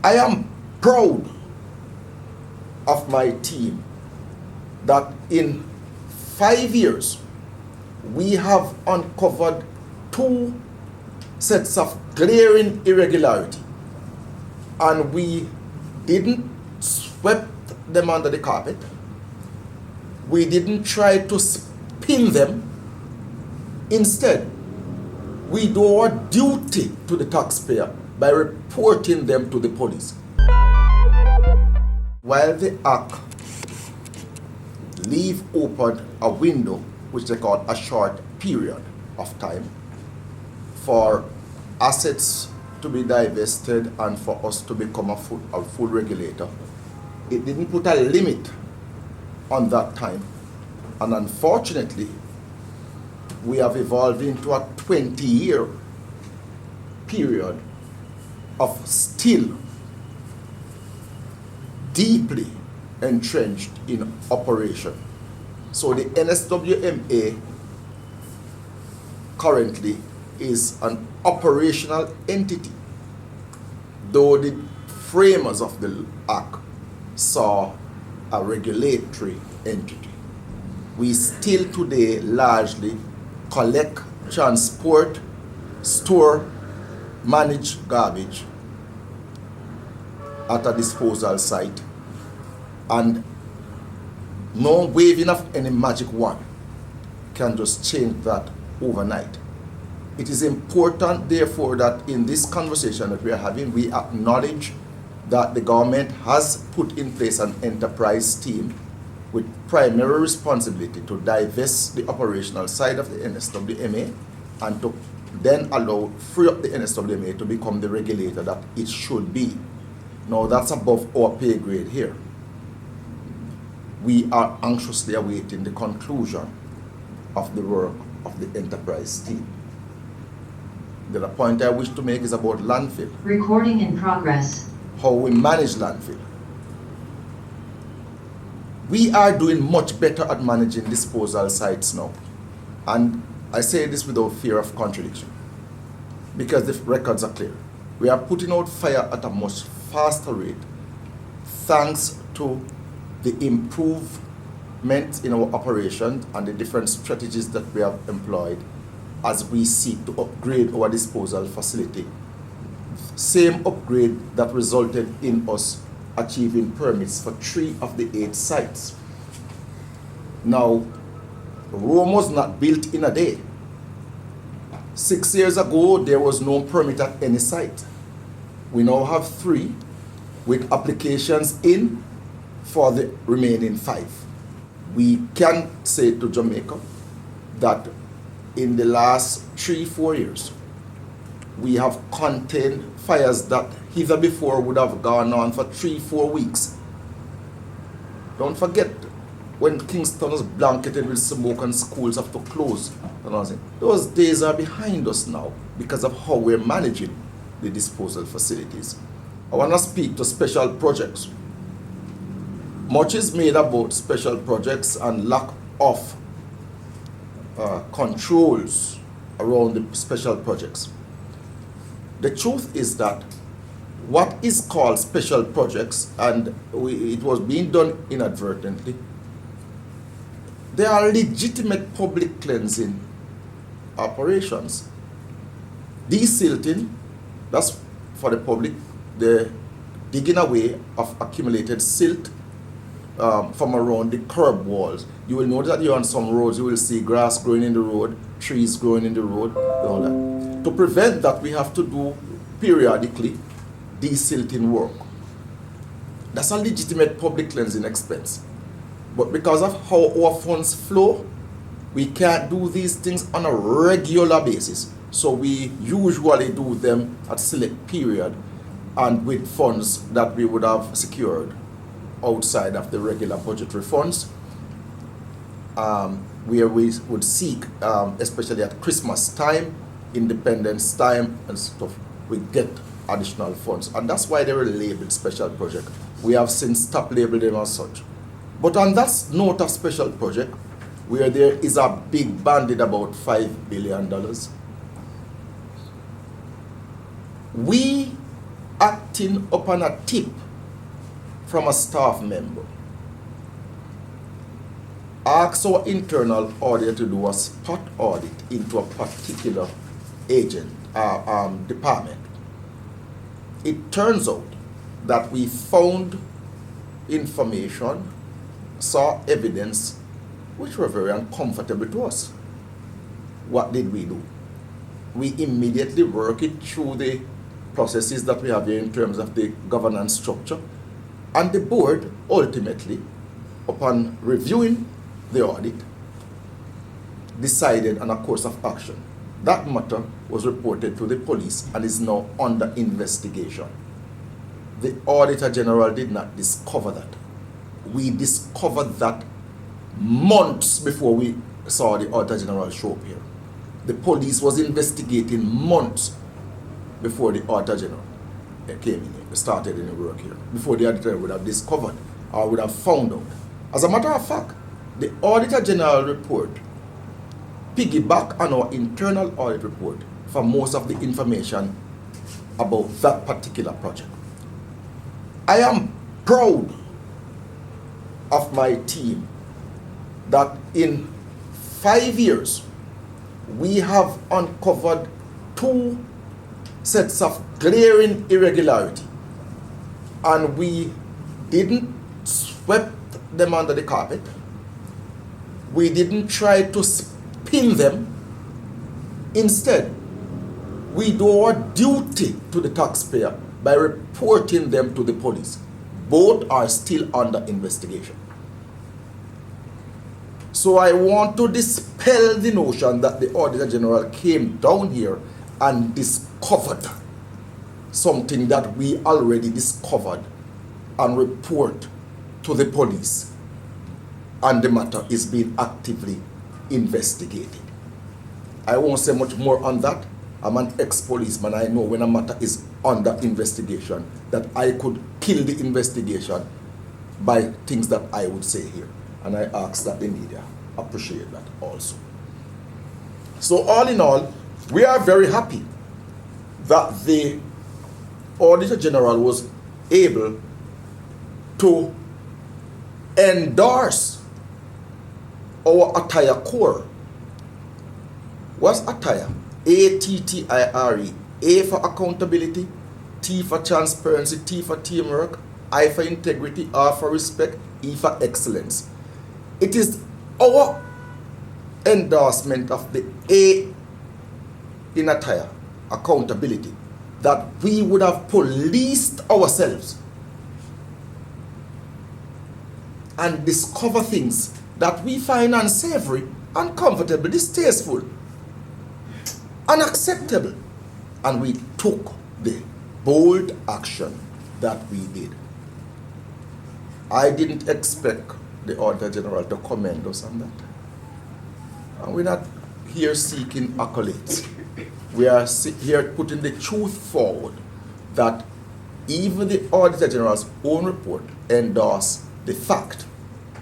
I am proud of my team that in 5 years we have uncovered 2 sets of glaring irregularity, and we didn't sweep them under the carpet. We didn't try to spin them. Instead, we do our duty to the taxpayer by reporting them to the police. While the Act leave open a window, which they call a short period of time, for assets to be divested and for us to become a full regulator, it didn't put a limit on that time. And unfortunately, we have evolved into a 20-year period of still deeply entrenched in operation. So the NSWMA currently is an operational entity, though the framers of the Act saw a regulatory entity. We still today largely collect, transport, store, manage garbage at a disposal site, and no waving of any magic wand can just change that overnight. It is important, therefore, that in this conversation that we are having, we acknowledge that the government has put in place an enterprise team with primary responsibility to divest the operational side of the NSWMA and to then free up the NSWMA to become the regulator that it should be. Now, that's above our pay grade here. We are anxiously awaiting the conclusion of the work of the enterprise team. The point I wish to make is about landfill. Recording in progress. How we manage landfill. We are doing much better at managing disposal sites now. And I say this without fear of contradiction, because the records are clear. We are putting out fire at a much faster rate thanks to the improvement in our operations and the different strategies that we have employed as we seek to upgrade our disposal facility. Same upgrade that resulted in us achieving permits for 3 of the 8 sites. Now, Rome was not built in a day. 6 years ago, there was no permit at any site. We now have 3 with applications in for the remaining 5. We can say to Jamaica that in the last 3-4 years, we have contained fires that hither before would have gone on for 3-4 weeks. Don't forget when Kingston was blanketed with smoke and schools have to close. Those days are behind us now because of how we're managing the disposal facilities. I want to speak to special projects. Much is made about special projects and lack of controls around the special projects. The truth is that what is called special projects, and it was being done inadvertently, they are legitimate public cleansing operations. Desilting, that's for the public, the digging away of accumulated silt from around the curb walls. You will notice that you're on some roads, you will see grass growing in the road, trees growing in the road, all that. To prevent that, we have to do periodically desilting work. That's a legitimate public cleansing expense. But because of how our funds flow, we can't do these things on a regular basis. So we usually do them at select period and with funds that we would have secured outside of the regular budgetary funds, where we would seek, especially at Christmas time, Independence time and stuff, we get additional funds. And that's why they were labeled special project. We have since stopped labeling them as such. But on that note of special project, where there is a big bandit about $5 billion, we acting upon a tip from a staff member, asked our internal auditor to do a spot audit into a particular department. It turns out that we found information, saw evidence which were very uncomfortable to us. What did we do? We immediately work it through the processes that we have here in terms of the governance structure, and the board ultimately, upon reviewing the audit, decided on a course of action. That matter was reported to the police and is now under investigation. The Auditor General did not discover that. We discovered that months before we saw the Auditor General show up here. The police was investigating months before the Auditor General came in here, started any work here, before the Auditor would have discovered or would have found out. As a matter of fact, the Auditor General report piggyback on our internal audit report for most of the information about that particular project. I am proud of my team that in 5 years we have uncovered 2 sets of glaring irregularity, and we didn't sweep them under the carpet. We didn't try to spin them. Instead, we do our duty to the taxpayer by reporting them to the police. Both are still under investigation. So I want to dispel the notion that the Auditor General came down here and discovered something that we already discovered and report to the police, and the matter is being actively investigated. I won't say much more on that. I'm an ex-policeman. I know when a matter is under investigation that I could kill the investigation by things that I would say here. And I ask that the media appreciate that also. So all in all, we are very happy that the Auditor General was able to endorse our attire core. What's attire? ATTIRE. A for accountability, T for transparency, T for teamwork, I for integrity, R for respect, E for excellence. It is our endorsement of the A in attire, accountability, that we would have policed ourselves and discover things that we find unsavory, uncomfortable, distasteful, unacceptable. And we took the bold action that we did. I didn't expect the Auditor General to commend us on that. And we're not here seeking accolades. We are here putting the truth forward that even the Auditor General's own report endorsed the fact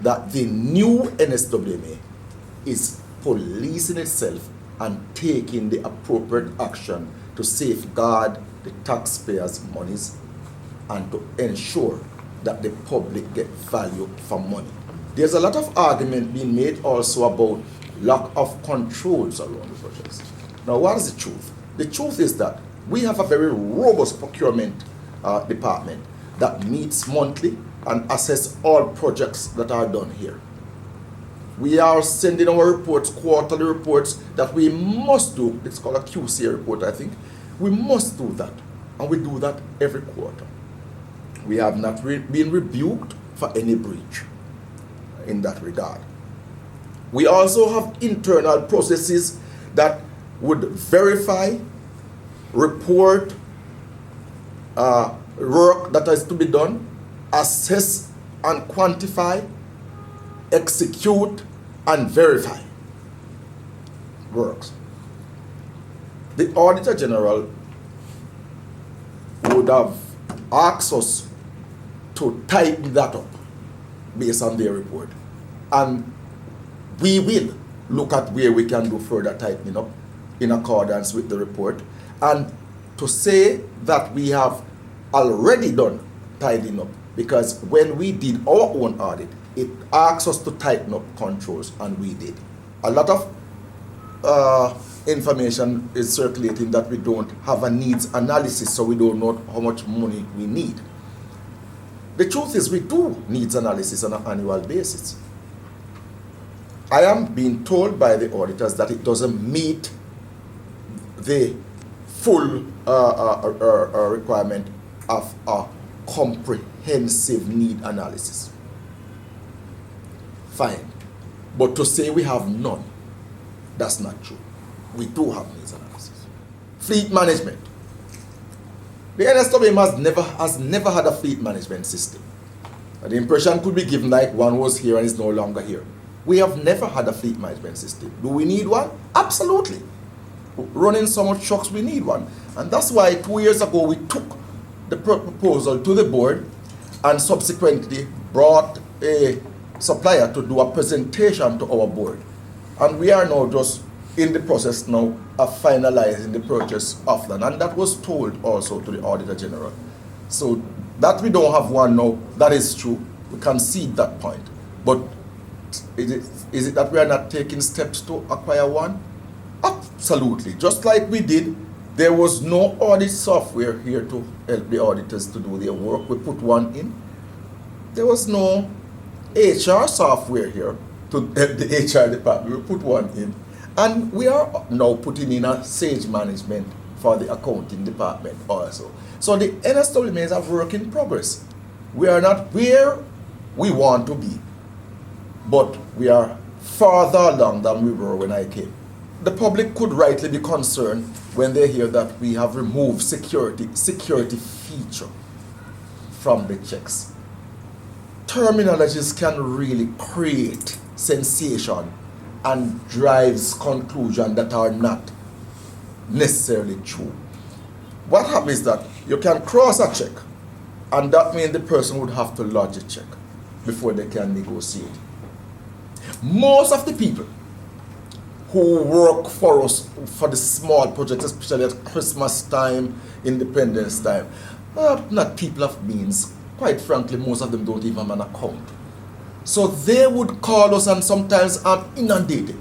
that the new NSWMA is policing itself and taking the appropriate action to safeguard the taxpayers' monies and to ensure that the public get value for money. There's a lot of argument being made also about lack of controls around the projects. Now, what is the truth? The truth is that we have a very robust procurement department that meets monthly and assess all projects that are done here. We are sending our reports, quarterly reports, that we must do. It's called a QC report, I think. We must do that, and we do that every quarter. We have not been rebuked for any breach in that regard. We also have internal processes that would verify, report work that has to be done, assess and quantify, execute and verify works. The Auditor General would have asked us to tighten that up based on their report. And we will look at where we can do further tightening up in accordance with the report. And to say that we have already done tidying up, because when we did our own audit, it asked us to tighten up controls, and we did. A lot of information is circulating that we don't have a needs analysis, so we don't know how much money we need. The truth is, we do needs analysis on an annual basis. I am being told by the auditors that it doesn't meet the full requirement of a comprehensive need analysis. Fine. But to say we have none, that's not true. We do have needs analysis. Fleet management. The NSWMA has never had a fleet management system. The impression could be given like one was here and is no longer here. We have never had a fleet management system. Do we need one? Absolutely. Running so much trucks, we need one. And that's why 2 years ago we took the proposal to the board and subsequently brought a supplier to do a presentation to our board. And we are now just in the process now of finalizing the purchase of land. And that was told also to the Auditor General. So that we don't have one now, that is true. We concede that point. But is it that we are not taking steps to acquire one? Absolutely. Just like we did, there was no audit software here to help the auditors to do their work. We put one in. There was no HR software here to help the HR department. We put one in. And we are now putting in a sage management for the accounting department also. So the NSWMA is a work in progress. We are not where we want to be, but we are farther along than we were when I came. The public could rightly be concerned when they hear that we have removed security feature from the checks. Terminologies can really create sensation and drives conclusions that are not necessarily true. What happens is that you can cross a check, and that means the person would have to lodge a check before they can negotiate. Most of the people who work for us for the small projects, especially at Christmas time, Independence time, are not people of means. Quite frankly, most of them don't even have an account. So they would call us, and sometimes I'm inundated.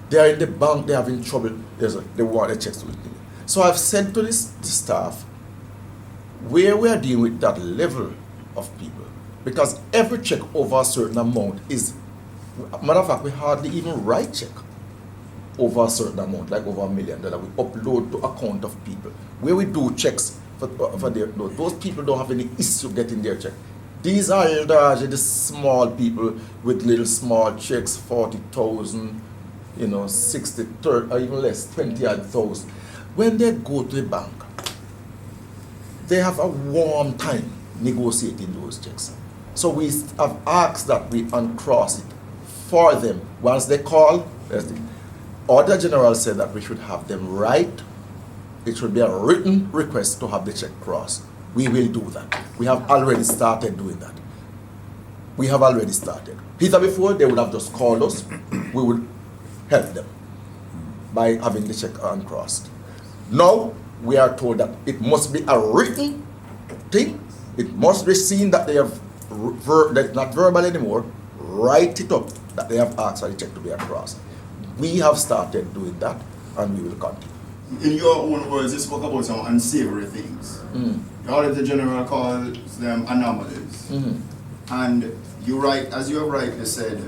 They are in the bank, they're having trouble, they want the checks with me. So I've said to the staff, where we are dealing with that level of people, because every check over a certain amount is, matter of fact, we hardly even write check over a certain amount, like over $1 million. We upload to account of people. Where we do checks for their, no, those people don't have any issue getting their check. These are largely the small people with little small checks, 40,000, 60, 30, or even less, 20,000. When they go to the bank, they have a warm time negotiating those checks. So we have asked that we uncross it for them. Once they call, the Auditor General said that we should have them write. It should be a written request to have the check crossed. We will do that. We have already started doing that. We have already started. Peter, before, they would have just called us. We would help them by having the check uncrossed. Now, we are told that it must be a written thing. It must be seen that they have, that's not verbal anymore, write it up that they have asked for the check to be uncrossed. We have started doing that, and we will continue. In your own words, you spoke about some unsavory things. The Auditor General calls them anomalies. And you write, as you have rightly said,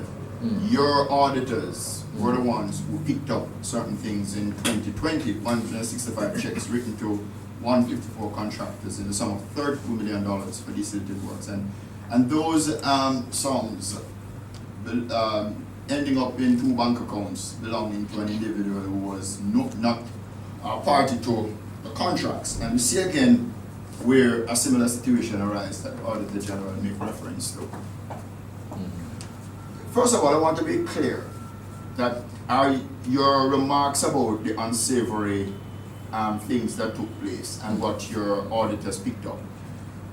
your auditors were the ones who picked up certain things in 2020, 165 checks written to 154 contractors in the sum of $32 million for desilting works. And those sums ending up in 2 bank accounts belonging to an individual who was not party to the contracts. And we see again where a similar situation arises that the Auditor General make reference to. First of all, I want to be clear that your remarks about the unsavory things that took place and what your auditors picked up,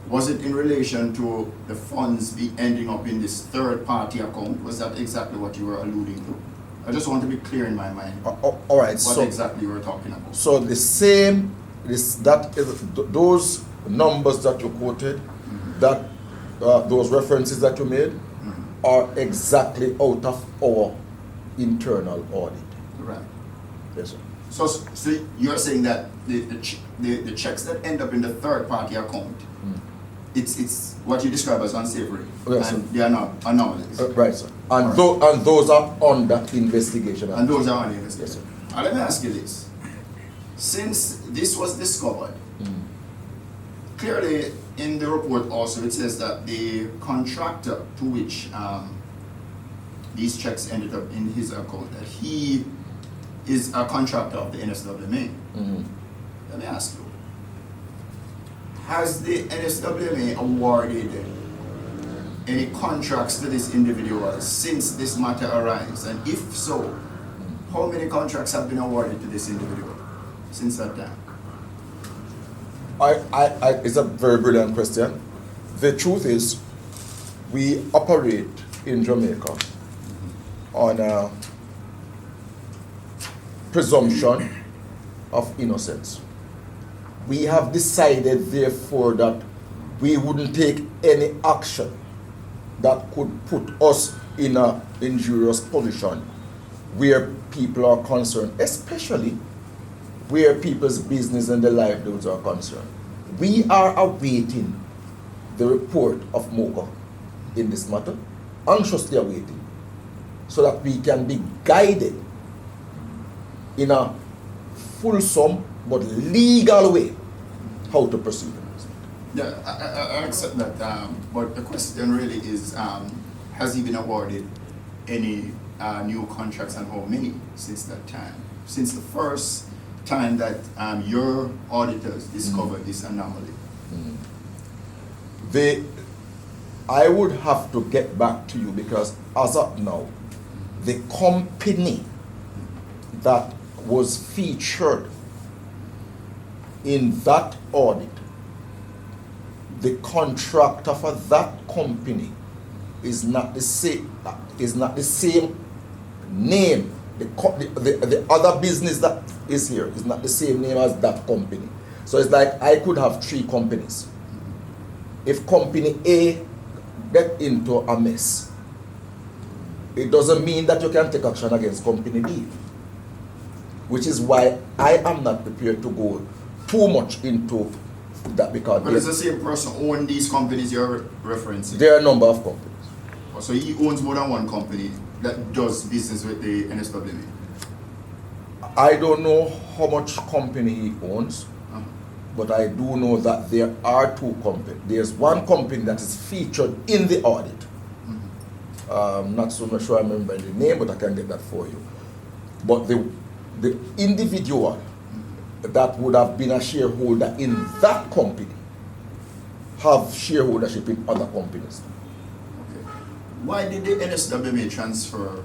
was it in relation to the funds ending up in this third-party account? Was that exactly what you were alluding to? I just want to be clear in my mind. All right. What exactly you were talking about? So the same, those numbers that you quoted, that those references that you made, are exactly out of our internal audit. Right. Yes, sir. So you're saying that the checks that end up in the third party account, it's what you describe as unsavory, Yes, and sir. they are not anomalies. Right, sir. And, Right. and those are under investigation. And those are on investigation. Yes, sir. Now let me ask you this. Since this was discovered, clearly in the report also it says that the contractor to which these checks ended up in his account, that he is a contractor of the NSWMA. Let me ask you, has the NSWMA awarded any contracts to this individual since this matter arose? And if so, how many contracts have been awarded to this individual since that time? It's a very brilliant question. The truth is, we operate in Jamaica on a presumption of innocence. We have decided, therefore, that we wouldn't take any action that could put us in an injurious position where people are concerned, especially where people's business and their livelihoods are concerned. We are awaiting the report of MOCA in this matter, anxiously awaiting, so that we can be guided in a fulsome but legal way how to proceed. Yeah, I accept that, but the question really is, has he been awarded any new contracts, and how many since that time? Since the first time that your auditors discovered this anomaly? I would have to get back to you, because as of now, the company that was featured in that audit, the contractor for that company is not the same name. The other business that is here is not the same name as that company. So it's like I could have three companies. If company A get into a mess, it doesn't mean that you can take action against company B. Which is why I am not prepared to go too much into that, because But it's the same person who owns these companies you're referencing. there are a number of companies. So he owns more than one company that does business with the NSWMA. I don't know how much company he owns, but I do know that there are two companies. There's one company that is featured in the audit. Not so much sure I remember the name, but I can get that for you. But the individual that would have been a shareholder in that company have shareholdership in other companies. Okay. Why did the NSWMA transfer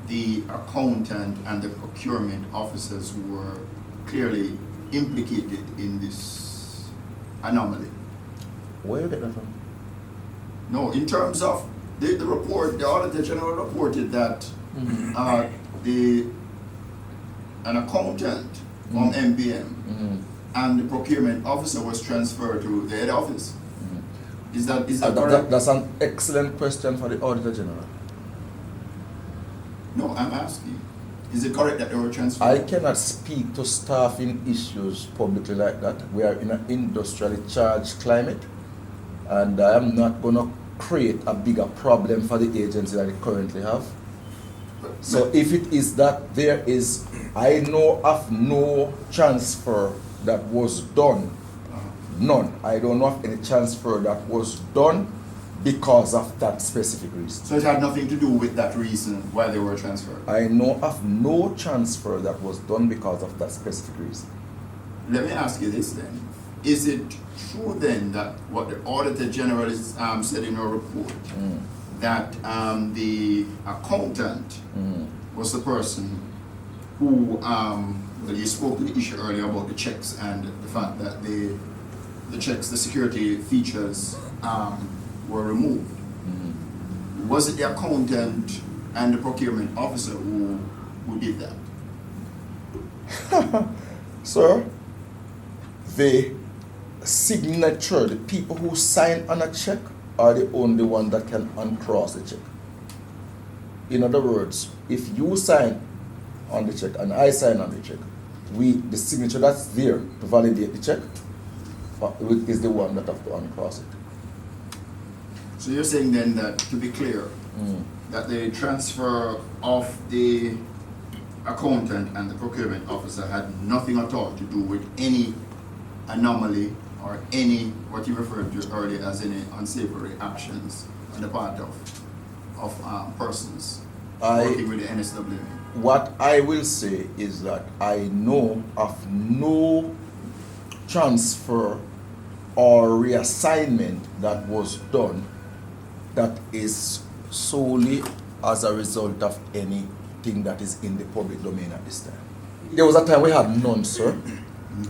the accountant and the procurement officers who were clearly implicated in this anomaly? Where you get that from? No, in terms of the report, the Auditor General reported that an accountant from MPM and the procurement officer was transferred to the head office. Is that correct? That's an excellent question for the Auditor General. No, I'm asking. Is it correct that they were transferred? I cannot speak to staffing issues publicly like that. We are in an industrially charged climate, and I am not going to create a bigger problem for the agency that it currently have. So if it is that there is, I know of no transfer that was done. None. I don't know of any transfer that was done because of that specific reason. So it had nothing to do with that reason why they were transferred? I know of no transfer that was done because of that specific reason. Let me ask you this then. Is it true then that what the Auditor General is, said in her report, that the accountant was the person who, well, you spoke to the issue earlier about the checks and the fact that the checks, the security features were removed. Was it the accountant and the procurement officer who did that? Sir, the signature, the people who sign on a check, are the only one that can uncross the check. In other words, if you sign on the check and I sign on the check, the signature that's there to validate the check is the one that have to uncross it. So you're saying then that, to be clear, that the transfer of the accountant and the procurement officer had nothing at all to do with any anomaly or any, what you referred to earlier as any unsavory actions on the part of persons working with the NSWMA. What I will say is that I know of no transfer or reassignment that was done that is solely as a result of anything that is in the public domain at this time. There was a time we had none, sir.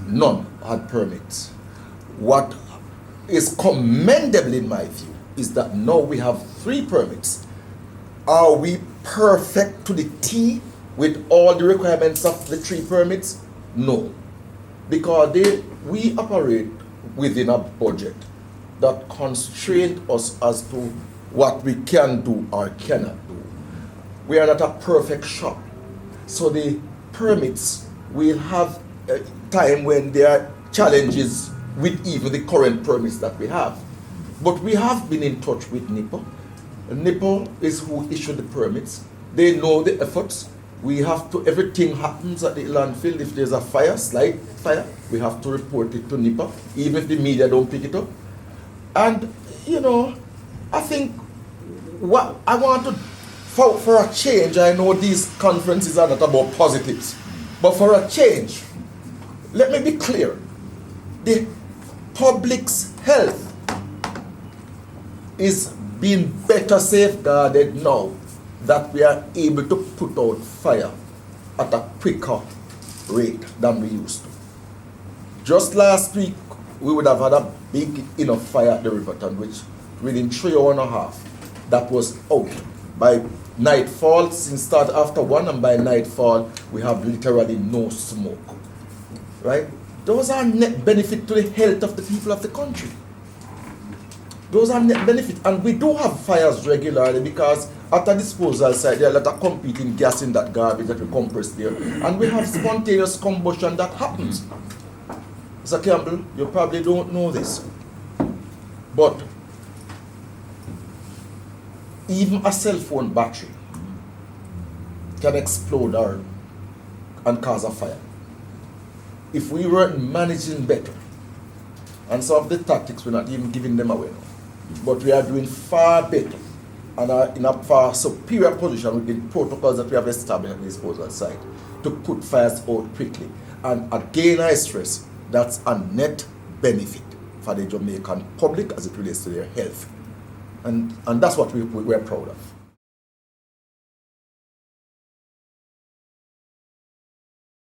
None had permits. What is commendable in my view is that now we have 3 permits. Are we perfect to the T with all the requirements of the 3 permits? No. Because we operate within a budget that constrains us as to what we can do or cannot do. We are not a perfect shop. So the permits will have a time when there are challenges with even the current permits that we have. But we have been in touch with NIPA. NIPA is who issued the permits. They know the efforts. We have to, everything happens at the landfill. If there's a fire, slight fire, we have to report it to NIPA, even if the media don't pick it up. And, you know, I think what I want to, for a change, I know these conferences are not about positives, but for a change, let me be clear. The public's health is being better safeguarded now that we are able to put out fire at a quicker rate than we used to. Just last week, we would have had a big enough fire at the Riverton, which within 3 hours and a half, that was out. By nightfall, since start after 1, and by nightfall, we have literally no smoke. Right? Those are net benefit to the health of the people of the country. Those are net benefit, and we do have fires regularly because at the disposal site there are a lot of competing gas in that garbage that we compress there, and we have spontaneous combustion that happens. Mr. Campbell, you probably don't know this, but even a cell phone battery can explode and cause a fire. If we weren't managing better, and some of the tactics we're not even giving them away now, but we are doing far better and are in a far superior position with the protocols that we have established at the disposal site to put fires out quickly. And again, I stress, that's a net benefit for the Jamaican public as it relates to their health. And that's what we're proud of.